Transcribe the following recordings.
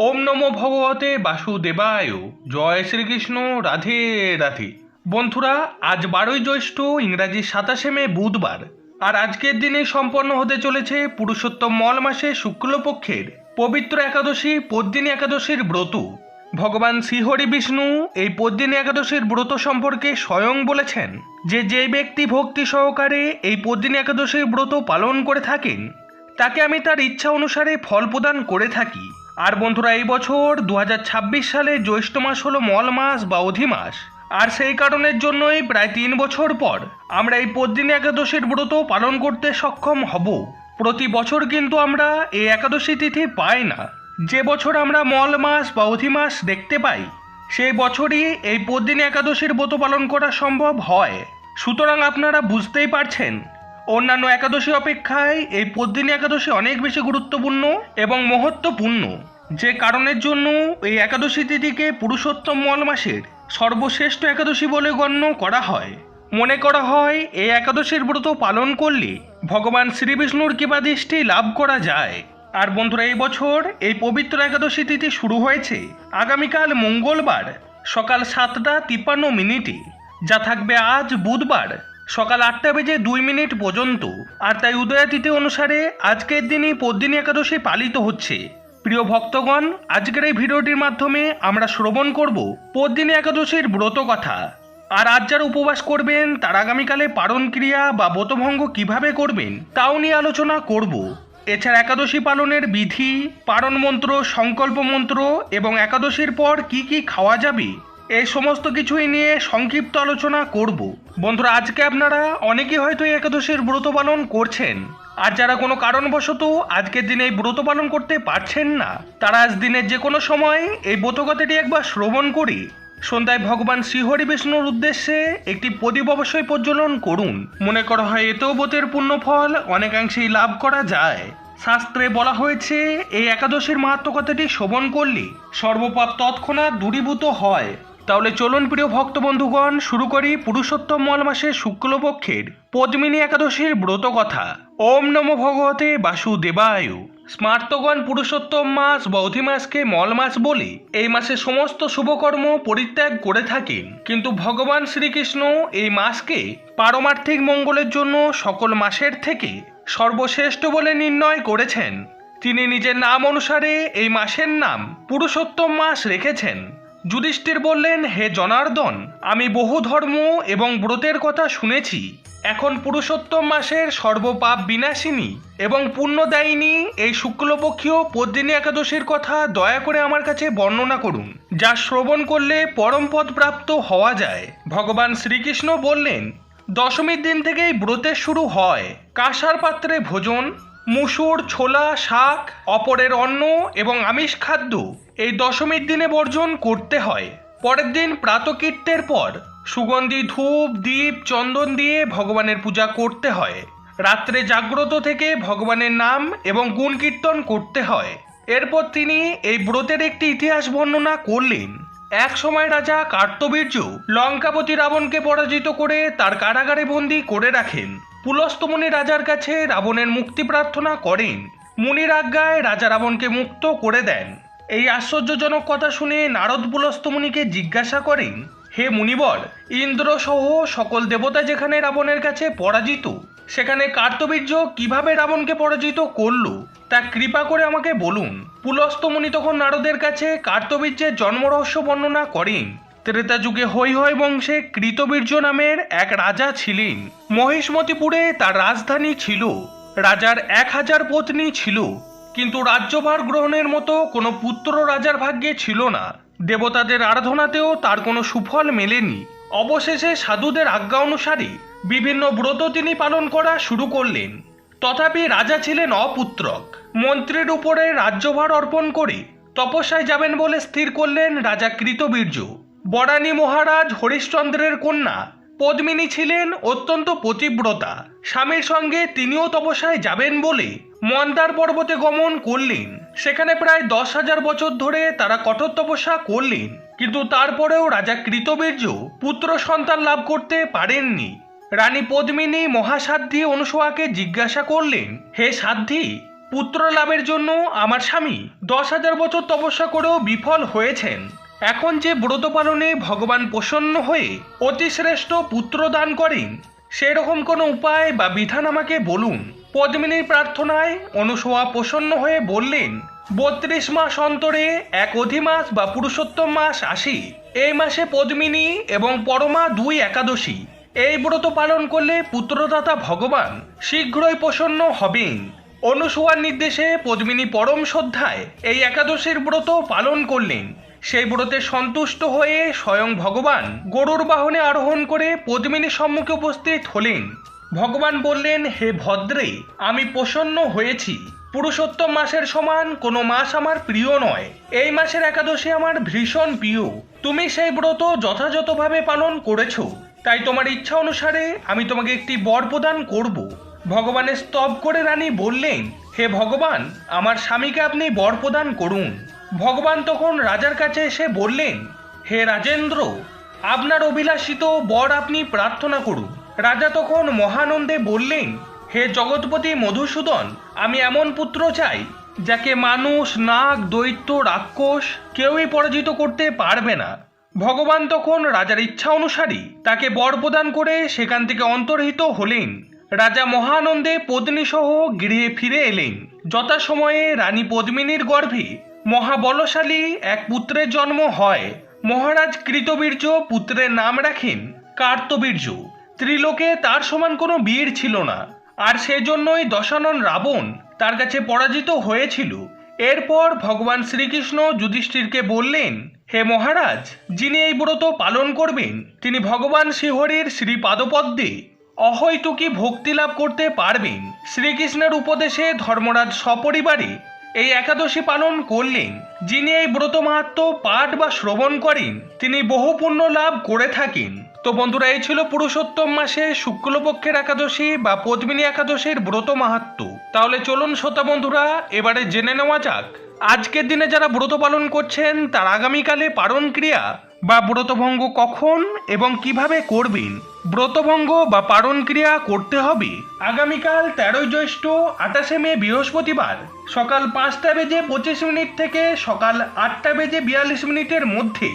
ওম নমো ভগবতে বাসুদেবায়। জয় শ্রীকৃষ্ণ। রাধে রাধে। বন্ধুরা, আজ 12ই জ্যৈষ্ঠ, ইংরাজি 27শে মে, বুধবার। আর আজকের দিনে সম্পন্ন হতে চলেছে পুরুষোত্তম মল মাসে শুক্লপক্ষের পবিত্র একাদশী পদ্মিনী একাদশীর ব্রত। ভগবান শ্রীহরি বিষ্ণু এই পদ্মিনী একাদশীর ব্রত সম্পর্কে স্বয়ং বলেছেন যে ব্যক্তি ভক্তি সহকারে এই পদ্মিনী একাদশীর ব্রত পালন করে থাকেন তাকে আমি তার ইচ্ছা অনুসারে ফল প্রদান করে থাকি। আর বন্ধুরা, এই বছর 2026 সালে জ্যৈষ্ঠ মাস হলো মল মাস বা অধিমাস। আর সেই কারণের জন্যই প্রায় 3 বছর পর আমরা এই পদ্মিনী একাদশীর ব্রত পালন করতে সক্ষম হব। প্রতি বছর কিন্তু আমরা এই একাদশী তিথি পাই না। যে বছর আমরা মল মাস বা অধিমাস দেখতে পাই সেই বছরই এই পদ্মিনী একাদশীর ব্রত পালন করা সম্ভব হয়। সুতরাং আপনারা বুঝতেই পারছেন অন্যান্য একাদশী অপেক্ষায় এই পদ্মিনী একাদশী অনেক বেশি গুরুত্বপূর্ণ এবং মহত্বপূর্ণ, যে কারণের জন্য এই একাদশী তিথিকে পুরুষোত্তম মল মাসের সর্বশ্রেষ্ঠ একাদশী বলে গণ্য করা হয়। মনে করা হয় এই একাদশীর ব্রত পালন করলে ভগবান শ্রীবিষ্ণুর কৃপাদৃষ্টি লাভ করা যায়। আর বন্ধুরা, এই বছর এই পবিত্র একাদশী তিথি শুরু হয়েছে আগামীকাল মঙ্গলবার সকাল 7:53 যা থাকবে আজ বুধবার সকাল 8:02 পর্যন্ত। আর তাই উদয়াতিথি অনুসারে আজকের দিনই পদ্মিনী একাদশী পালিত হচ্ছে। প্রিয় ভক্তগণ, আজকের এই ভিডিওটির মাধ্যমে আমরা শ্রবণ করব পদ্মিনী একাদশীর ব্রত কথা। আর আজ যারা উপবাস করবেন তার আগামীকালে পারণ ক্রিয়া বা ব্রতভঙ্গ কিভাবে করবেন তাও নিয়ে আলোচনা করব। এছাড়া একাদশী পালনের বিধি, পারণ মন্ত্র, সংকল্প মন্ত্র এবং একাদশীর পর কি কি খাওয়া যাবে এই সমস্ত কিছুই নিয়ে সংক্ষিপ্ত আলোচনা করব। বন্ধুরা, আজকে আপনারা অনেকেই হয়তো এই একাদশীর ব্রত পালন করছেন। আর যারা কোনো কারণবশত আজকের দিনে এই ব্রত পালন করতে পারছেন না তারা আজ দিনের যে কোনো সময় এই ব্রতকথাটি একবার শ্রবণ করি সন্ধ্যায় ভগবান শ্রীহরি বিষ্ণুর উদ্দেশ্যে একটি প্রদীপ অবশ্যই প্রজ্বলন করুন। মনে করা হয় এতেও ব্রতের পুণ্য ফল অনেকাংশেই লাভ করা যায়। শাস্ত্রে বলা হয়েছে এই একাদশীর মাহাত্ম্য কথাটি শ্রবণ করলে সর্বপাপ তৎক্ষণাৎ দূরীভূত হয়। তাহলে চলুন প্রিয় ভক্ত বন্ধুগণ, শুরু করি পুরুষোত্তম মল মাসের শুক্লপক্ষের পদ্মিনী একাদশীর ব্রত কথা। ওম নমো ভগবতে বাসুদেবায়। স্মার্তগণ পুরুষোত্তম মাস বা অধিমাসকে মল মাস বলে এই মাসে সমস্ত শুভকর্ম পরিত্যাগ করে থাকেন। কিন্তু ভগবান শ্রীকৃষ্ণ এই মাসকে পারমার্থিক মঙ্গলের জন্য সকল মাসের থেকে সর্বশ্রেষ্ঠ বলে নির্ণয় করেছেন। তিনি নিজের নাম অনুসারে এই মাসের নাম পুরুষোত্তম মাস রেখেছেন। যুধিষ্ঠির বললেন, হে জনার্দন, আমি বহু ধর্ম এবং ব্রতের কথা শুনেছি। এখন পুরুষোত্তম মাসের সর্বপাপ বিনাশিনী এবং পুণ্যদায়িনী এই শুক্লপক্ষীয় পদ্মিনী একাদশীর কথা দয়া করে আমার কাছে বর্ণনা করুন, যা শ্রবণ করলে পরমপদ প্রাপ্ত হওয়া যায়। ভগবান শ্রীকৃষ্ণ বললেন, দশমীর দিন থেকেই ব্রতের শুরু হয়। কাঁসার পাত্রে ভোজন, মুসুর, ছোলা, শাক, অপরের অন্ন এবং আমিষ খাদ্য এই দশমীর দিনে বর্জন করতে হয়। পরের দিন প্রাতকৃত্যের পর সুগন্ধি ধূপ, দীপ, চন্দন দিয়ে ভগবানের পূজা করতে হয়। রাত্রে জাগ্রত থেকে ভগবানের নাম এবং গুণ কীর্তন করতে হয়। এরপর তিনি এই ব্রতের একটি ইতিহাস বর্ণনা করলেন। এক সময় রাজা কার্তবীর্য লঙ্কাপতি রাবণকে পরাজিত করে তার কারাগারে বন্দী করে রাখেন। পুলস্ত্য মুনি রাজার কাছে রাবণের মুক্তি প্রার্থনা করেন। মুনির আজ্ঞায় রাজা রাবণকে মুক্ত করে দেন। এই আশ্চর্যজনক কথা শুনে নারদ পুলস্ত্য মুনিকে জিজ্ঞাসা করেন, হে মুনিবর, ইন্দ্র সহ সকল দেবতা যেখানে রাবণের কাছে পরাজিত, সেখানে কার্তবীর্য কিভাবে রাবণকে পরাজিত করলো তা কৃপা করে আমাকে বলুন। পুলস্ত্য মুনি তখন নারদের কাছে কার্তবীর্যের জন্মরহস্য বর্ণনা করেন। ত্রেতা যুগে হৈহয় বংশে কৃতবীর্য নামের এক রাজা ছিলেন। মহিষ্মতিপুরে তার রাজধানী ছিল। রাজার 1000 পত্নী ছিল, কিন্তু রাজ্যভার গ্রহণের মতো কোনো পুত্র রাজার ভাগ্যে ছিল না। দেবতাদের আরাধনাতেও তার কোনো সুফল মেলেনি। অবশেষে সাধুদের আজ্ঞা অনুসারে বিভিন্ন ব্রত তিনি পালন করা শুরু করলেন। তথাপি রাজা ছিলেন অপুত্রক। মন্ত্রীর উপরে রাজ্যভার অর্পণ করে তপস্যায় যাবেন বলে স্থির করলেন রাজা কৃতবীর্য। বরানী মহারাজ হরিশ্চন্দ্রের কন্যা পদ্মিনী ছিলেন অত্যন্ত পতিব্রতা। স্বামীর সঙ্গে তিনিও তপস্যায় যাবেন বলে মন্দার পর্বতে গমন করলেন। সেখানে প্রায় 10,000 বছর ধরে তারা কঠোর তপস্যা করলেন, কিন্তু তারপরেও রাজা কৃতবীর্য পুত্র সন্তান লাভ করতে পারেননি। রানী পদ্মিনী মহাসাধ্বী অনুসূয়াকে জিজ্ঞাসা করলেন, হে সাধ্বী, পুত্র লাভের জন্য আমার স্বামী 10,000 বছর তপস্যা করেও বিফল হয়েছেন। এখন যে ব্রত পালনে ভগবান প্রসন্ন হয়ে অতিশ্রেষ্ঠ পুত্র দান করেন, সেরকম কোনো উপায় বা বিধান আমাকে বলুন। পদ্মিনীর প্রার্থনায় অনুসূয়া প্রসন্ন হয়ে বললেন, 32 মাস অন্তরে এক অধিমাস বা পুরুষোত্তম মাস আসে। এই মাসে পদ্মিনী এবং পরমা 2 একাদশী। এই ব্রত পালন করলে পুত্রদাতা ভগবান শীঘ্রই প্রসন্ন হবেন। অনুসূয়ার নির্দেশে পদ্মিনী পরম শ্রদ্ধায় এই একাদশীর ব্রত পালন করলেন। সেই ব্রতে সন্তুষ্ট হয়ে স্বয়ং ভগবান গরুর বাহনে আরোহণ করে পদ্মিনীর সম্মুখে উপস্থিত হলেন। ভগবান বললেন, হে ভদ্রে, আমি প্রসন্ন হয়েছি। পুরুষোত্তম মাসের সমান কোনো মাস আমার প্রিয় নয়। এই মাসের একাদশী আমার ভীষণ প্রিয়। তুমি সেই ব্রত যথাযথভাবে পালন করেছো, তাই তোমার ইচ্ছা অনুসারে আমি তোমাকে একটি বর প্রদান করব। ভগবানের স্তব করে রানী বললেন, হে ভগবান, আমার স্বামীকে আপনি বর প্রদান করুন। ভগবান তখন রাজার কাছে এসে বললেন, হে রাজেন্দ্র, আপনার অভিলাষিত বর আপনি প্রার্থনা করুন। রাজা তখন মহানন্দে বললেন, হে জগৎপতি মধুসূদন, আমি এমন পুত্র চাই যাকে মানুষ, নাগ, দৈত্য, রাক্ষস কেউই পরাজিত করতে পারবে না। ভগবান তখন রাজার ইচ্ছা অনুসারী তাকে বর প্রদান করে সেখান থেকে অন্তর্হিত হলেন। রাজা মহানন্দে পত্নী সহ গৃহে ফিরে এলেন। যথাসময়ে রানী পদ্মিনীর গর্ভে মহাবলশালী এক পুত্রের জন্ম হয়। মহারাজ কৃতবীর্য পুত্রের নাম রাখেন কার্তবীর্য। ত্রিলোকে তার সমান কোনো বীর ছিল না, আর সেজন্যই দশানন রাবণ তার কাছে পরাজিত হয়েছিল। এরপর ভগবান শ্রীকৃষ্ণ যুধিষ্ঠিরকে বললেন, হে মহারাজ, যিনি এই ব্রত পালন করবেন তিনি ভগবান শ্রীহরির শ্রীপাদপদ্মে অহৈতুকী ভক্তি লাভ করতে পারবেন। শ্রীকৃষ্ণের উপদেশে ধর্মরাজ সপরিবারে এই একাদশী পালন করলেন। যিনি এই ব্রত মাহাত্ম্য পাঠ বা শ্রবণ করেন তিনি বহু পুণ্য লাভ করে থাকেন। তো বন্ধুরা, এই ছিল পুরুষোত্তম মাসে শুক্লপক্ষের একাদশী বা পদ্মিনী একাদশীর ব্রত মাহাত্ম্য। তাহলে চলুন শ্রোতা বন্ধুরা, এবারে জেনে নেওয়া যাক আজকের দিনে যারা ব্রত পালন করছেন তার আগামীকালে পালন ক্রিয়া বা ব্রতভঙ্গ কখন এবং কিভাবে করবেন। ব্রতভঙ্গ বা পালন ক্রিয়া করতে হবে আগামীকাল 13 জ্যৈষ্ঠ 28 মে বৃহস্পতিবার সকাল 5:25 থেকে সকাল 8:42 মধ্যে।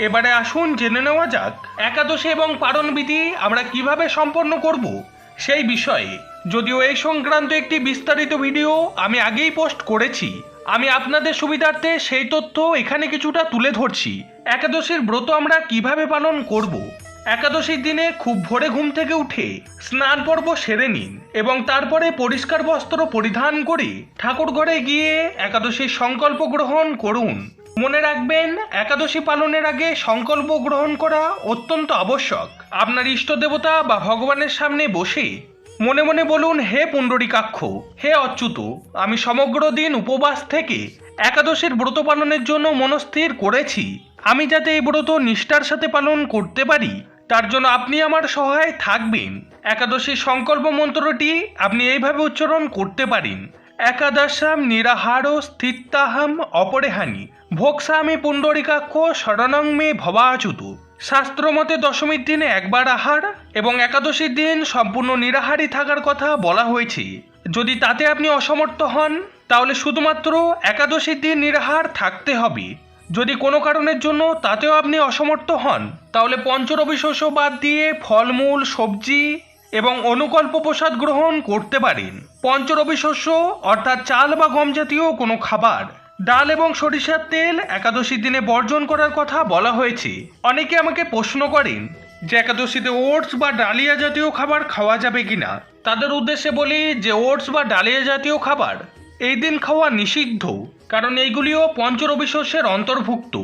এবারে আসুন জেনে নেওয়া যাক একাদশী এবং পালন বিধি আমরা কিভাবে সম্পন্ন করব সেই বিষয়ে। যদিও এই সংক্রান্ত একটি বিস্তারিত ভিডিও আমি আগেই পোস্ট করেছি, আমি আপনাদের সুবিধার্থে সেই তথ্য এখানে কিছুটা তুলে ধরছি। একাদশীর ব্রত আমরা কিভাবে পালন করব। একাদশীর দিনে খুব ভোরে ঘুম থেকে উঠে স্নান পর্ব সেরে নিন এবং তারপরে পরিষ্কার বস্ত্র পরিধান করে ঠাকুর ঘরে গিয়ে একাদশীর সংকল্প গ্রহণ করুন। মনে রাখবেন, একাদশী পালনের আগে সংকল্প গ্রহণ করা অত্যন্ত আবশ্যক। আপনার ইষ্ট দেবতা বা ভগবানের সামনে বসে মনে মনে বলুন, হে পুণ্ডরীকাক্ষ, হে অচ্যুত, আমি সমগ্র দিন উপবাস থেকে একাদশীর ব্রত পালনের জন্য মনস্থির করেছি। আমি যাতে এই ব্রত নিষ্ঠার সাথে পালন করতে পারি তার জন্য আপনি আমার সহায় থাকবেন। একাদশীর সংকল্প মন্ত্রটি আপনি এইভাবে উচ্চারণ করতে পারেন, একাদশাম নিরাহার স্থিতাহাম অপরেহানি ভোক্সামি পুণ্ডরীকাক্ষ শরণং মে ভবাচ্যুত। শাস্ত্রমতে দশমীর দিনে একবার আহার এবং একাদশীর দিন সম্পূর্ণ নিরাহারী থাকার কথা বলা হয়েছে। যদি তাতে আপনি অসমর্থ হন তাহলে শুধুমাত্র একাদশীর দিন নিরাহার থাকতে হবে। যদি কোনো কারণের জন্য তাতেও আপনি অসমর্থ হন তাহলে পঞ্চরবি শস্য বাদ দিয়ে ফলমূল, সবজি এবং অনুকল্প প্রসাদ গ্রহণ করতে পারেন। পঞ্চরবি শস্য অর্থাৎ চাল বা গম জাতীয় কোনো খাবার, ডাল এবং সরিষার তেল একাদশীর দিনে বর্জন করার কথা বলা হয়েছে। অনেকে আমাকে প্রশ্ন করেন যে একাদশীতে ওটস বা ডালিয়া জাতীয় খাবার খাওয়া যাবে কিনা। তাদের উদ্দেশ্যে বলি যে ওটস বা ডালিয়া জাতীয় খাবার এই দিন খাওয়া নিষিদ্ধ, কারণ এইগুলিও পঞ্চরবি শস্যের অন্তর্ভুক্ত।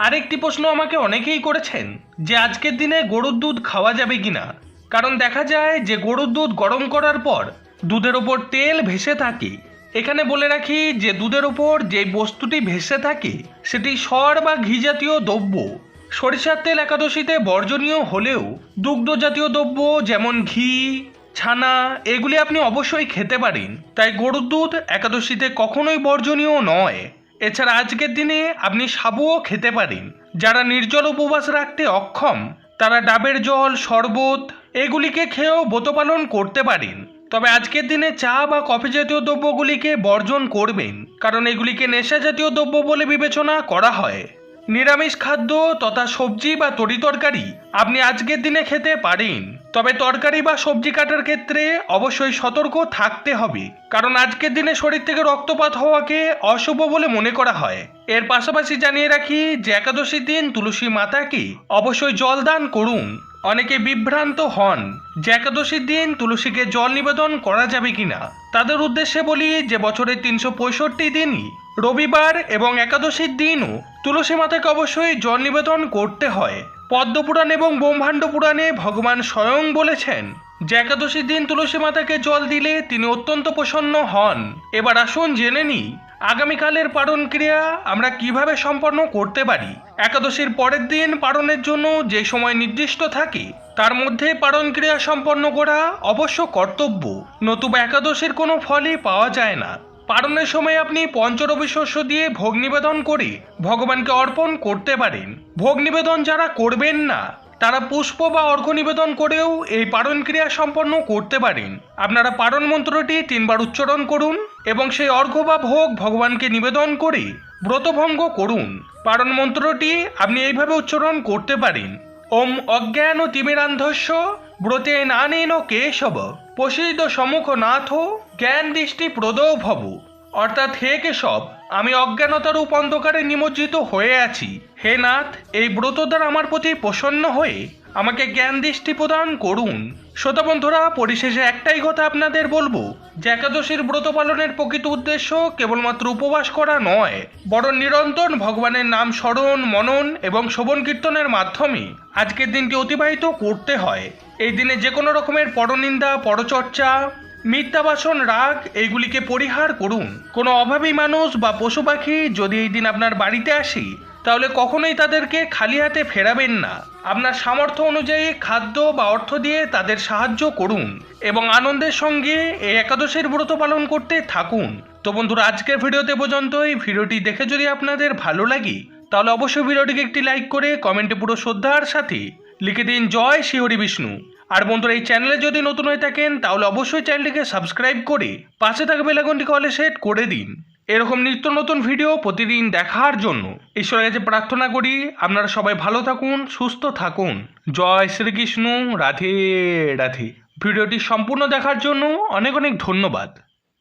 আরেকটি প্রশ্ন আমাকে অনেকেই করেছেন যে আজকের দিনে গরুর দুধ খাওয়া যাবে কিনা, কারণ দেখা যায় যে গরুর দুধ গরম করার পর দুধের ওপর তেল ভেসে থাকে। এখানে বলে রাখি যে দুধের ওপর যে বস্তুটি ভেসে থাকে সেটি সর বা ঘি জাতীয় দ্রব্য। সরিষার তেল একাদশীতে বর্জনীয় হলেও দুগ্ধ জাতীয় দ্রব্য যেমন ঘি, ছানা এগুলি আপনি অবশ্যই খেতে পারেন। তাই গরুর দুধ একাদশীতে কখনোই বর্জনীয় নয়। এছাড়া আজকের দিনে আপনি সাবুও খেতে পারেন। যারা নির্জল উপবাস রাখতে অক্ষম তারা ডাবের জল, শরবত এগুলিকে খেয়েও ব্রত পালন করতে পারেন। তবে আজকের দিনে চা বা কফি জাতীয় দ্রব্যগুলিকে বর্জন করবেন, কারণ এগুলিকে নেশা জাতীয় দ্রব্য বলে বিবেচনা করা হয়। নিরামিষ খাদ্য তথা সবজি বা তরিতরকারি আপনি আজকের দিনে খেতে পারেন, তবে তরকারি বা সবজি কাটার ক্ষেত্রে অবশ্যই সতর্ক থাকতে হবে, কারণ আজকের দিনে শরীর থেকে রক্তপাত হওয়াকে অশুভ বলে মনে করা হয়। এর পাশাপাশি জানিয়ে রাখি যে একাদশীর দিন তুলসী মাতাকে অবশ্যই জল দান করুন। অনেকে বিভ্রান্ত হন যে একাদশীর দিন তুলসীকে জল নিবেদন করা যাবে কিনা। তাদের উদ্দেশ্যে বলি যে বছরের 365 দিনই রবিবার এবং একাদশীর দিনও তুলসী মাতাকে অবশ্যই জল নিবেদন করতে হয়। পদ্মপুরাণ এবং ব্রহ্মাণ্ড পুরাণে ভগবান স্বয়ং বলেছেন যে একাদশীর দিন তুলসী মাতাকে জল দিলে তিনি অত্যন্ত প্রসন্ন হন। এবার আসুন জেনে নিই আগামীকালের পারণ ক্রিয়া আমরা কিভাবে সম্পন্ন করতে পারি। একাদশীর পরের দিন পারণের জন্য যে সময় নির্দিষ্ট থাকে তার মধ্যে পারণ ক্রিয়া সম্পন্ন করা অবশ্য কর্তব্য, নতুবা একাদশীর কোনো ফলই পাওয়া যায় না। পারণের সময় আপনি পঞ্চরবি শস্য দিয়ে ভোগ নিবেদন করে ভগবানকে অর্পণ করতে পারেন। ভোগ নিবেদন যারা করবেন না তারা পুষ্প বা অর্ঘ্য নিবেদন করেও এই পারণ ক্রিয়া সম্পন্ন করতে পারেন। আপনারা পারণ মন্ত্রটি 3 বার উচ্চারণ করুন এবং সেই অর্ঘ্য বা ভোগ ভগবানকে নিবেদন করে ব্রতভঙ্গ করুন। পারণ মন্ত্রটি আপনি এইভাবে উচ্চারণ করতে পারেন: ওম অজ্ঞান তিমিরান্ধস্য ব্রতে নানেন কেশব প্রসিদ্ধ সম্মুখ নাথ জ্ঞান দৃষ্টি প্রদৌ ভব। অর্থাৎ, হে কেশব, আমি অজ্ঞানতারূপ অন্ধকারে নিমজ্জিত হয়ে আছি। হে নাথ, এই ব্রত দ্বারা আমার প্রতি প্রসন্ন হয়ে আমাকে জ্ঞান দৃষ্টি প্রদান করুন। শ্রোতা বন্ধুরা, পরিশেষে একটাই কথা আপনাদের বলবো যে একাদশীর ব্রত পালনের প্রকৃত উদ্দেশ্য কেবলমাত্র উপবাস করা নয়, বরং নিরন্তর ভগবানের নাম স্মরণ, মনন এবং শ্রবণ কীর্তনের মাধ্যমে আজকের দিনটি অতিবাহিত করতে হয়। এই দিনে যে কোনো রকমের পরনিন্দা, পরচর্চা, মিথ্যাবাসন, রাগ এইগুলিকে পরিহার করুন। কোনো অভাবী মানুষ বা পশু পাখি যদি এই দিন আপনার বাড়িতে আসে তাহলে কখনোই তাদেরকে খালি হাতে ফেরাবেন না। আপনার সামর্থ্য অনুযায়ী খাদ্য বা অর্থ দিয়ে তাদের সাহায্য করুন এবং আনন্দের সঙ্গে এই একাদশীর ব্রত পালন করতে থাকুন। তো বন্ধুরা, আজকের ভিডিওতে পর্যন্তই। ভিডিওটি দেখে যদি আপনাদের ভালো লাগে তাহলে অবশ্যই ভিডিওটিকে একটি লাইক করে কমেন্টে পুরো শ্রদ্ধার সাথে লিখে দিন জয় শ্রী হরি বিষ্ণু। আর বন্ধুরা, এই চ্যানেলে যদি নতুন হয়ে থাকেন তাহলে অবশ্যই চ্যানেলটিকে সাবস্ক্রাইব করে পাশে থাকা বেল আইকনটিকে অলে সেট করে দিন এরকম নিত্য নতুন ভিডিও প্রতিদিন দেখার জন্য। ঈশ্বরের কাছে প্রার্থনা করি আপনারা সবাই ভালো থাকুন, সুস্থ থাকুন। জয় শ্রীকৃষ্ণ, রাধে রাধে। ভিডিওটি সম্পূর্ণ দেখার জন্য অনেক অনেক ধন্যবাদ।